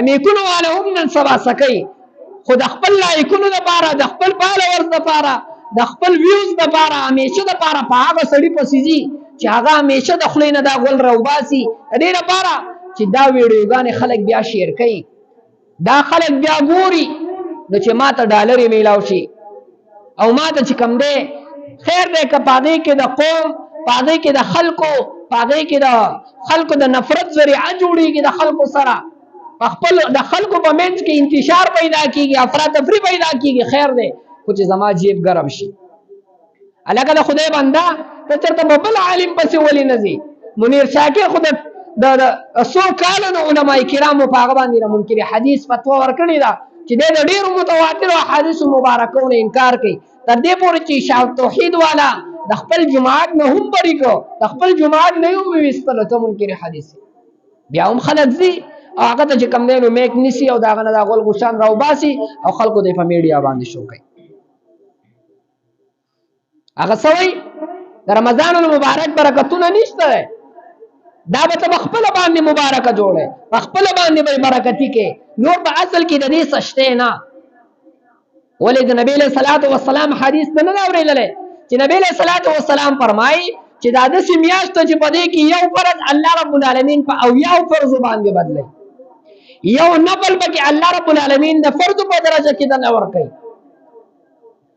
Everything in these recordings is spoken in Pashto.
امیکونو والا هم نن سبا سکی خو د خپل لایکونو دپاره د خپل فالوورز دپاره د خپل ویوز دپاره همیشه دپاره په هغه سړي پسې ځي چې هغه همیشه د خولې نه دا غول راوباسي د دې دپاره چې دا ویډیوګانې خلک بیا شیر کوي دا خلک بیا ګوري نو چې ما ته ډالرې میلاو شي او ما ته چې کم دی خیر دی که په هغې کې د قوم په هغې کې د خلکو په هغې کې د خلکو د نفرت ذریعه جوړېږي د خلکو سره خپل د خلکو په منځ کې انتشار پیدا کیږي افراتفری پیدا کیږي خیر دی خو چې زما جیب ګرم شي الګا د خدای بنده ته چرته بل عالم پسې ولې نه ځي منیر شاکر خو د 100 کالونو علماء کرامو په هغه باندې منکر حدیث فتوا ورکړې ده چې د ډېرو متواتر احادیث مبارکونو انکار کوي تر دې پورې چې شاه توحید والا د خپل جماعت نه هم بری کو د خپل جماعت نه هم وستل ته منکر حدیث بیا هم خلک ځي او هغه ته چې کم دی نو میک نیسي او داغه نه دا غول غشان راوباسي او خلکو د په میډیا باندې شو کوي هغه سوي د رمضان المبارک برکتونه نشته دا به ته خپل باندې مبارکه جوړه خپل باندې به برکتی کې نور په اصل کې د دې سشته نه ولې د نبی له صلوات و سلام حدیث نه اورېدل چې نبی له صلوات و سلام فرمایي چې دا د سیمیاشت چې په دې کې یو فرض الله رب العالمین په او یو فرض باندې بدلي یو نفل بکی الله رب العالمین د فرض په درجه کې د نور کوي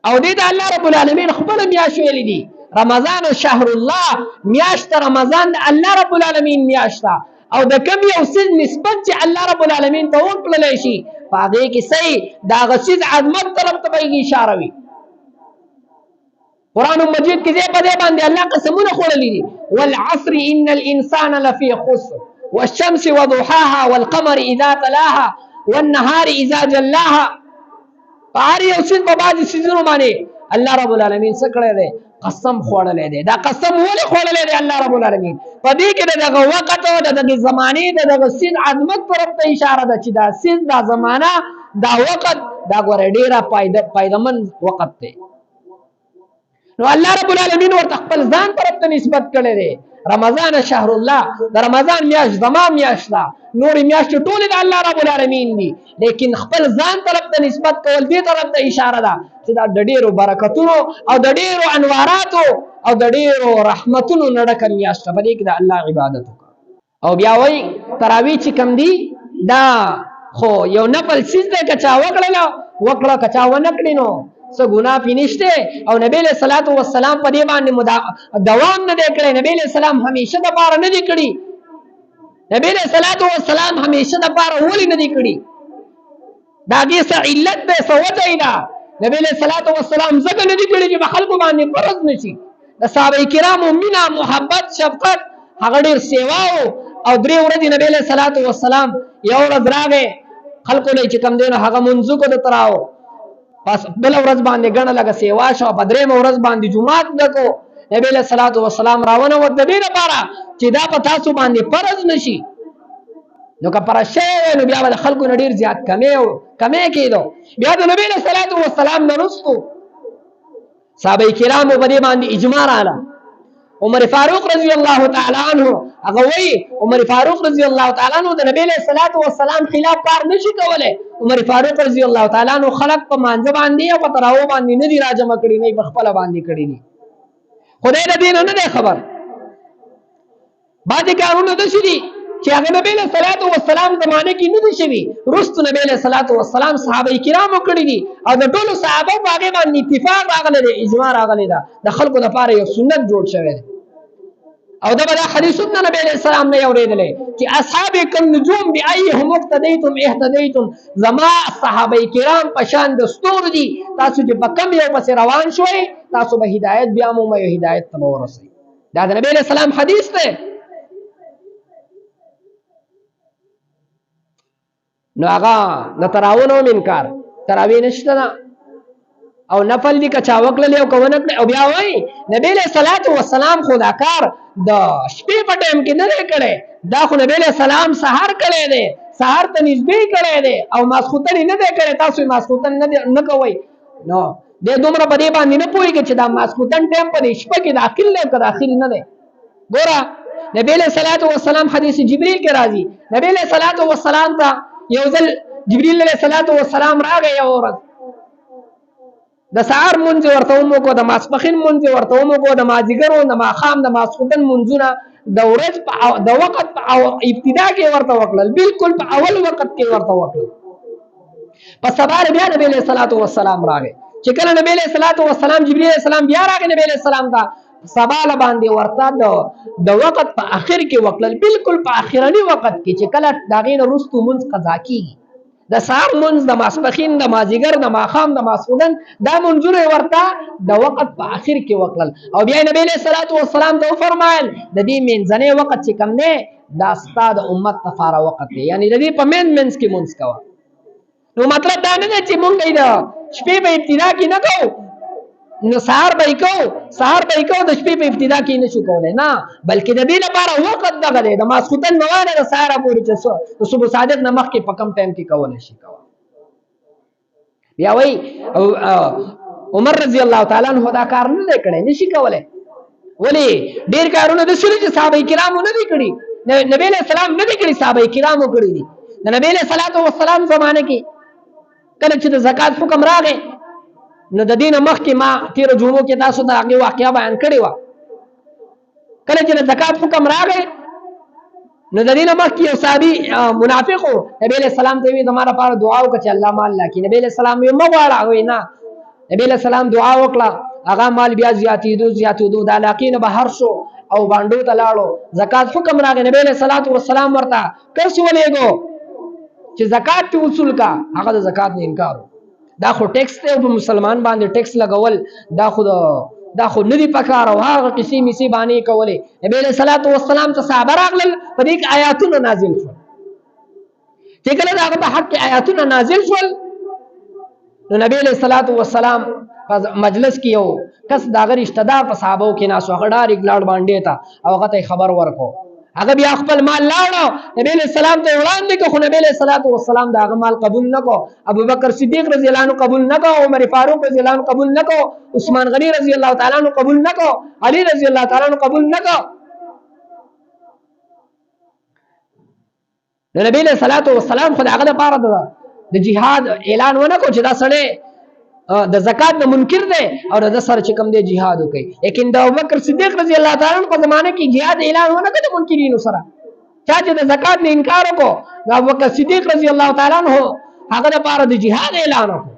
او دې د الله رب العالمین خپل میاشت ویلې دي رمضان شهر الله میاشت رمضان د الله رب العالمین میاشت او د کم یو سیز نسبت چې الله رب العالمین ته ورکړل شي پاګه کې صحیح دا غسیز عظمت طرف ته به اشاره وي قرآن مجید کې دې په دې باندې الله قسمونه خورلې دي والعصر ان الانسان لفي خسر والشمس وضحاها والقمر اذا تلاها والنهار اذا جلاها پاری او سین په باندې سيزونو باندې الله رب العالمین څه کړی دی قسم خوړلې دی دا قسم ولې خوړلې دی الله رب العالمین په دې کې دغه وخت او دغه زمانه دغه سین عظمت طرف ته اشاره ده چې دا سین دا زمانہ دا وخت دا ګور ډیره پایدمن وخت دی نو الله رب العالمین ورته خپل ځان طرف ته نسبت کړی دی رمضان شهر الله د رمضان میاشت زما میاشت ده نور میاشت ټول د الله رب العالمین دي لیکن خپل ځان طرف ته نسبت کول دې طرف ته اشاره ده چې دا د ډېرو برکتونو او د ډېرو انواراتو او د ډېرو رحمتونو نډک میاشت په دې کې د الله عبادت وکړه او بیا وای تراوی چې کم دي دا خو یو نفل سیز ده کچا وکړه کچا ونکړي نو څه ګناه پینشته او نبی له صلوات و سلام په دې باندې دوام نه دی کړی نبی له سلام همیشه د پاره نه دی کړی نبی له صلوات و سلام همیشه د پاره ولې نه دی کړی دا دې څه علت ده څه وجه ده نبی له صلوات و سلام زګ نه دی کړی چې خلکو باندې فرض نشي د صحابه کرامو مینا محبت شفقت هغه ډیر سیوا او درې ورځې نبی له صلوات و سلام یو ورځ راغې خلکو له چې کم دینو هغه منځو کو د تراو پس بل ورځ باندې غنه لګه سیوا شو په درې ورځ باندې جمعات دکو نبی له صلوات و سلام راونه و د دې لپاره چې دا په تاسو باندې فرض نشي نو که پر شی نو بیا د خلکو نډیر زیات کمې کېدو بیا د نبی له صلوات و سلام نه رسو صحابه کرام په دې باندې اجماع رااله عمر فاروق رضی الله تعالی عنہ هغه وی عمر فاروق رضی الله تعالی عنہ د نبی له صلوات و سلام خلاف کار نشي کوله عمر فاروق رضی الله تعالی عنہ خلق په مانځ باندې او په تراو باندې نه دی راجم کړی نه په خپل باندې کړی دي خدای د دین نه خبر باندې کارونه د شری چې هغه نبی له صلوات و سلام زمانه کې نه دي شوی رست نبی له صلوات و سلام صحابه کرامو کړی دي او د ټولو صحابه باندې باندې اتفاق راغلی دی اجماع راغلی دا د خلکو لپاره یو سنت جوړ شوی دی او دا بل حدیثونه نبی له سلام نه اوریدلې چې اصحاب النجوم بأيهم اقتديتم اهتديتم زما صحابه کرام په شان د ستور دي تاسو چې په کم یو پس روان شوي تاسو به هدایت بیا مو هدایت ته ورسئ دا د نبی له سلام حدیث دی نو هغه د تراوونو منکار تراوی نشته او نفل دي کچا وکړل او کوونه او بیا وای نبی له صلوات و سلام خدا کار د شپې په ټیم کې نه کړي دا خو نبی له سلام سحر کړي دي سحر ته نږدې کړي دي او ماسخوتن نه دی کړي تاسو ماسخوتن نه کوي نو د دومره په دې باندې نه پوهیږي چې دا ماسخوتن ټیم په شپه کې داخل نه کړه داخل نه دی ګوره نبی له صلوات و سلام حدیث جبرئیل کې راځي نبی له صلوات و سلام ته یو ځل جبرئیل علیه السلام راغی یو ورځ د سحر مونځ ورته وموکړو د ماسپښین مونځ ورته وموکړو د مازدیګرو د ماښام د ماسخوتن مونځونه د ورځ د وخت په ابتدا کې ورته وکړل بالکل په اول وخت کې ورته وکړل په سبا بیا نبی علیه السلام راغی چې کله نبی علیه السلام جبرئیل علیه السلام بیا راغی نبی علیه السلام ته سبا له باندې ورته د وخت په اخر کې وکړل بالکل په اخرنی وخت کې چې کله د هغې نه وروسته مونځ قضا کېږي د سهار مونځ د ماسپښین د مازدیګر د ماښام د ماسخوتن دا مونځونه یې ورته د وخت په اخر کې وکړل او بیا نبی علیه السلام ته وفرمایل د دې منځنی وخت چې کوم دی دا ستا د امت لپاره وخت دی یعنې د دې په منځ کې مونځ کوه نو مطلب دا نه دی چې مونږ د شپې په ابتدا کې نه کوو نو سهار به یې کوو د شپې په ابتدا کې نشو کولی نه بلکې د دې لپاره وخت دغه دی د ماسخوتن نه وانه د سهاره پورې چې د صبح صادق نه مخکې په کم ټایم کې کولی شي کوه بیا وایي عمر رضی الله تعالی عنه دا کار نه دی کړی نشي کولی ولې ډېر کارونه داسې دي چې صحابه کرامو نه دي کړي نبی علیه السلام نه دي کړي صحابه کرامو کړي دي د نبی علیه السلام زمانه کې کله چې د زکات حکم راغی نو د دې نه مخکې ما تېرو جمعو کې تاسو ته هغې واقعه بیان کړې وه کله چې د زکات حکم راغی نو د دې نه مخکې یو صحابي منافق و نبی علیه السلام ته یې وویل زما لپاره دعا وکړه چې الله مال راکړي نبی علیه السلام یې مه غواړه وایي نه نبی علیه السلام دعا وکړه هغه مال بیا زیاتېدو د علاقې نه بهر شو او بانډو ته لاړو زکات حکم راغی نبی علیه السلام ورته کس ولېږو چې زکات ته وصول کا هغه د زکات نه انکار دا خو ټیکس دی او په مسلمان باندې ټیکس لګول دا خو نه دي پکار او هغه کیسې میسې باندې کولې نبی علیه السلام ته صحابه راغلل په دې کې آیاتونه نازل شول چې کله د هغه په حق کې آیاتونه نازل شول نو نبی علیه السلام په مجلس کې یو کس د هغه رشته دار په صحابو کې ناست و هغه ډایرکټ لاړ باندې ته او هغه ته خبر ورکړو هغه بیا خپل مال لاړو نبی علیہ السلام ته وړاندې کړ خو نبی علیہ السلام دا هغه مال قبول نه کړ ابوبکر صدیق رضی الله عنه قبول نه کړ عمر فاروق رضی الله عنه قبول نه کړ عثمان غنی رضی الله تعالی عنہ قبول نه کړ علی رضی الله تعالی عنہ قبول نه کړ نبی علیہ السلام خو هغه لپاره د جهاد اعلان ونه کړ چې دا سړی د زکات نه منکر دی او د سره چې کوم دی جهاد وکړي لیکن د ابوبکر صدیق رضی الله تعالی عنہ په زمانه کې جهاد اعلان ونه کړ د منکرینو سره چا چې د زکات نه انکار وکړو د ابوبکر صدیق رضی الله تعالی عنہ هغه لپاره د جهاد اعلان وکړ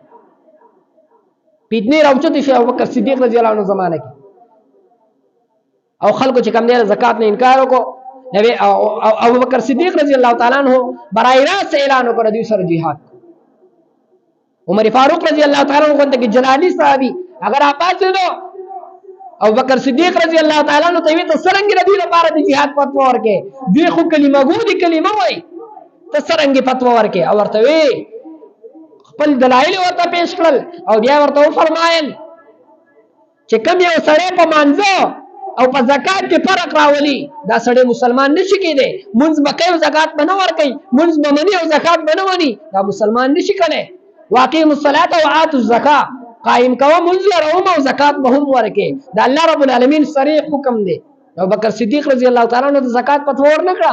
پیډنی راوچته شو ابوبکر صدیق رضی الله عنه زمانه کې او خلکو چې کوم دی زکات نه انکار وکړو نبی او ابوبکر صدیق رضی الله تعالی عنہ برای راست اعلان وکړ د سره جهاد عمر فاروق رضی الله تعالی عنہ غونډه کې جلالی صحابي اگر آپاس دو ابوبکر صدیق رضی الله تعالی عنہ ته وی ته سرنګ د دې لپاره د jihad فتوا ورکې دوی خو کلمه ګو دي کلمه وای ته سرنګ فتوا ورکې او ورته وی خپل دلایل ورته پیش کړل او بیا ورته فرمایل چې کوم یو سړی په مانځو او په زکات کې فرق راولي دا سړی مسلمان نشي کېدی منځ بکې او زکات بنه ورکې منځ بمنی او زکات بنه ونی دا مسلمان نشي کېدی واقیم الصلاة و آتوا الزکاة قائم کوه منځ لروم او زکات به هم ورکې دا الله رب العالمین صریح حکم دی ابوبکر صدیق رضی الله تعالی عنہ د زکات فتوا ورنکړه